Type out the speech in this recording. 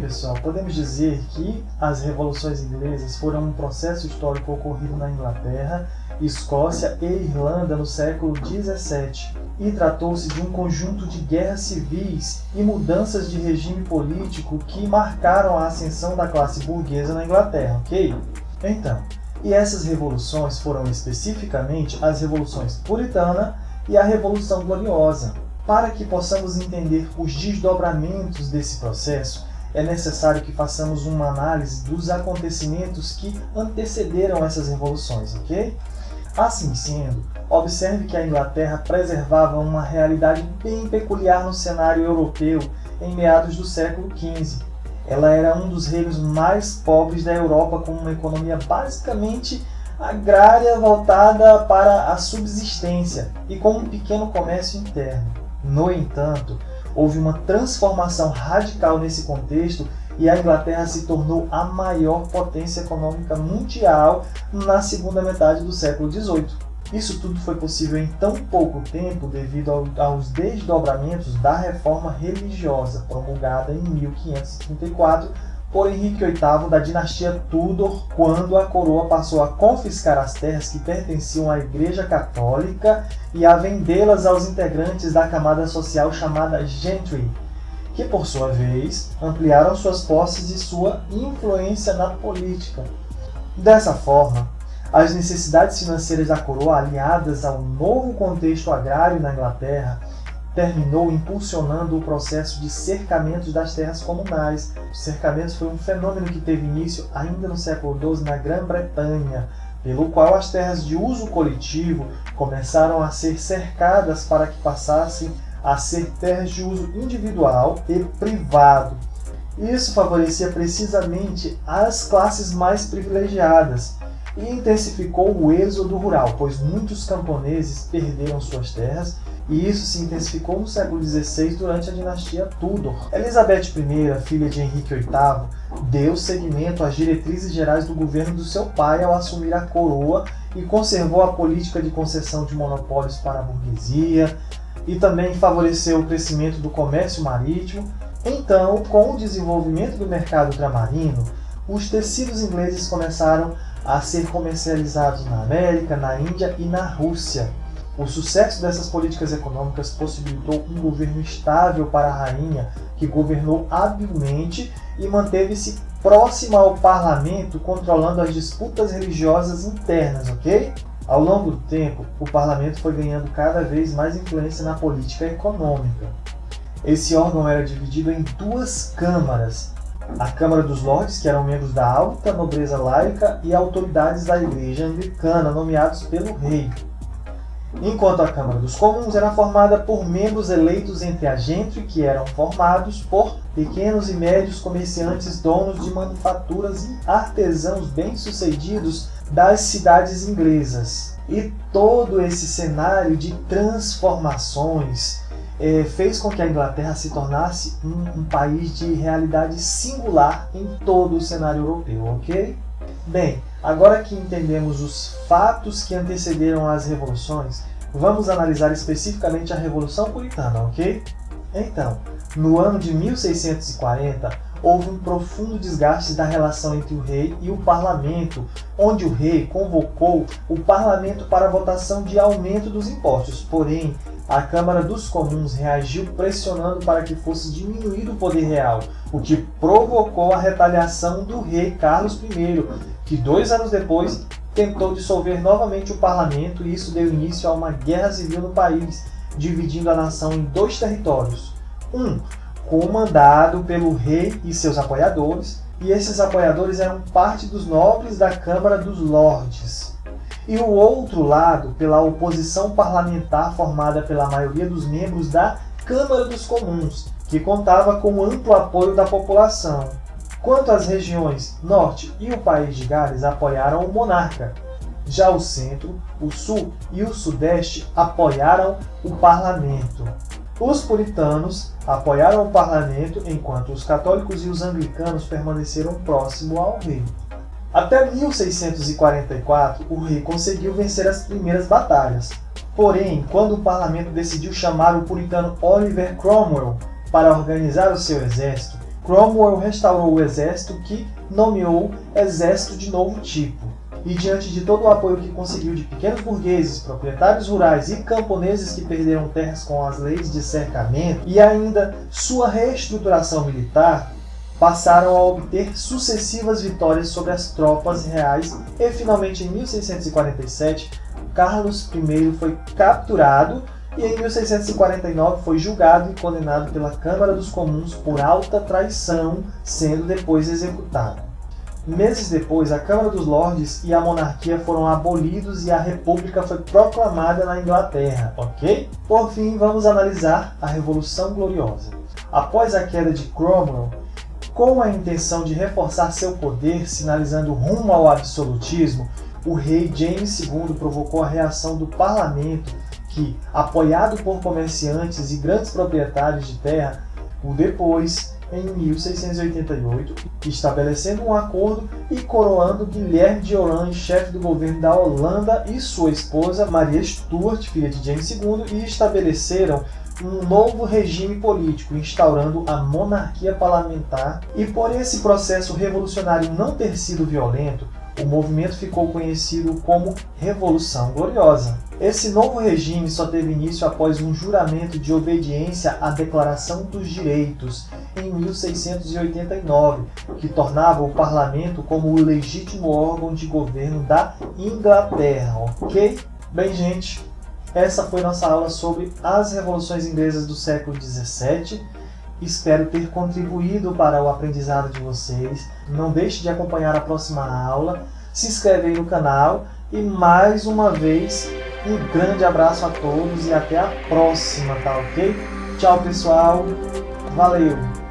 pessoal, podemos dizer que as revoluções inglesas foram um processo histórico ocorrido na Inglaterra, Escócia e Irlanda no século XVII, e tratou-se de um conjunto de guerras civis e mudanças de regime político que marcaram a ascensão da classe burguesa na Inglaterra, ok? Então, e essas revoluções foram especificamente as revoluções puritana e a Revolução Gloriosa. Para que possamos entender os desdobramentos desse processo, é necessário que façamos uma análise dos acontecimentos que antecederam essas revoluções, ok? Assim sendo, observe que a Inglaterra preservava uma realidade bem peculiar no cenário europeu em meados do século XV. Ela era um dos reinos mais pobres da Europa, com uma economia basicamente agrária voltada para a subsistência e com um pequeno comércio interno. No entanto, houve uma transformação radical nesse contexto e a Inglaterra se tornou a maior potência econômica mundial na segunda metade do século XVIII. Isso tudo foi possível em tão pouco tempo devido aos desdobramentos da reforma religiosa promulgada em 1534 por Henrique VIII da dinastia Tudor, quando a coroa passou a confiscar as terras que pertenciam à Igreja Católica e a vendê-las aos integrantes da camada social chamada gentry, que por sua vez ampliaram suas posses e sua influência na política. Dessa forma, as necessidades financeiras da coroa, aliadas ao novo contexto agrário na Inglaterra, terminou impulsionando o processo de cercamentos das terras comunais. O cercamento foi um fenômeno que teve início ainda no século XII na Grã-Bretanha, pelo qual as terras de uso coletivo começaram a ser cercadas para que passassem a ser terras de uso individual e privado. Isso favorecia precisamente as classes mais privilegiadas e intensificou o êxodo rural, pois muitos camponeses perderam suas terras, e isso se intensificou no século XVI durante a dinastia Tudor. Elizabeth I, filha de Henrique VIII, deu seguimento às diretrizes gerais do governo do seu pai ao assumir a coroa e conservou a política de concessão de monopólios para a burguesia e também favoreceu o crescimento do comércio marítimo. Então, com o desenvolvimento do mercado ultramarino, os tecidos ingleses começaram a ser comercializados na América, na Índia e na Rússia. O sucesso dessas políticas econômicas possibilitou um governo estável para a rainha, que governou habilmente e manteve-se próxima ao parlamento, controlando as disputas religiosas internas, ok? Ao longo do tempo, o parlamento foi ganhando cada vez mais influência na política econômica. Esse órgão era dividido em duas câmaras: a Câmara dos Lordes, que eram membros da alta nobreza laica, e autoridades da Igreja Anglicana, nomeados pelo rei. Enquanto a Câmara dos Comuns era formada por membros eleitos entre a gentry, que eram formados por pequenos e médios comerciantes, donos de manufaturas e artesãos bem-sucedidos das cidades inglesas. E todo esse cenário de transformações fez com que a Inglaterra se tornasse um país de realidade singular em todo o cenário europeu, ok? Bem, agora que entendemos os fatos que antecederam as revoluções, vamos analisar especificamente a Revolução Puritana, ok? Então, no ano de 1640, houve um profundo desgaste da relação entre o rei e o parlamento, onde o rei convocou o parlamento para a votação de aumento dos impostos. Porém, a Câmara dos Comuns reagiu pressionando para que fosse diminuído o poder real, o que provocou a retaliação do rei Carlos I, que 2 anos depois tentou dissolver novamente o parlamento, e isso deu início a uma guerra civil no país, dividindo a nação em 2 territórios. Um comandado pelo rei e seus apoiadores, e esses apoiadores eram parte dos nobres da Câmara dos Lordes. E o outro lado pela oposição parlamentar formada pela maioria dos membros da Câmara dos Comuns, que contava com amplo apoio da população. Quanto às regiões Norte e o País de Gales, apoiaram o monarca. Já o Centro, o Sul e o Sudeste apoiaram o parlamento. Os puritanos apoiaram o parlamento, enquanto os católicos e os anglicanos permaneceram próximo ao rei. Até 1644, o rei conseguiu vencer as primeiras batalhas. Porém, quando o parlamento decidiu chamar o puritano Oliver Cromwell para organizar o seu exército, Cromwell restaurou o exército, que nomeou exército de novo tipo. E diante de todo o apoio que conseguiu de pequenos burgueses, proprietários rurais e camponeses que perderam terras com as leis de cercamento, e ainda sua reestruturação militar, passaram a obter sucessivas vitórias sobre as tropas reais e finalmente em 1647 Carlos I foi capturado e em 1649 foi julgado e condenado pela Câmara dos Comuns por alta traição, sendo depois executado. Meses depois, a Câmara dos Lordes e a monarquia foram abolidos e a República foi proclamada na Inglaterra, ok? Por fim, vamos analisar a Revolução Gloriosa. Após a queda de Cromwell, com a intenção de reforçar seu poder, sinalizando rumo ao absolutismo, o rei James II provocou a reação do parlamento que, apoiado por comerciantes e grandes proprietários de terra, o depôs em 1688, estabelecendo um acordo e coroando Guilherme de Orange, chefe do governo da Holanda, e sua esposa Maria Stuart, filha de James II, e estabeleceram um novo regime político, instaurando a monarquia parlamentar. E por esse processo revolucionário não ter sido violento, o movimento ficou conhecido como Revolução Gloriosa. Esse novo regime só teve início após um juramento de obediência à Declaração dos Direitos, em 1689, que tornava o parlamento como o legítimo órgão de governo da Inglaterra, ok? Bem, gente, essa foi nossa aula sobre as revoluções inglesas do século XVII. Espero ter contribuído para o aprendizado de vocês. Não deixe de acompanhar a próxima aula, se inscreve aí no canal e mais uma vez um grande abraço a todos e até a próxima, tá ok? Tchau, pessoal. Valeu!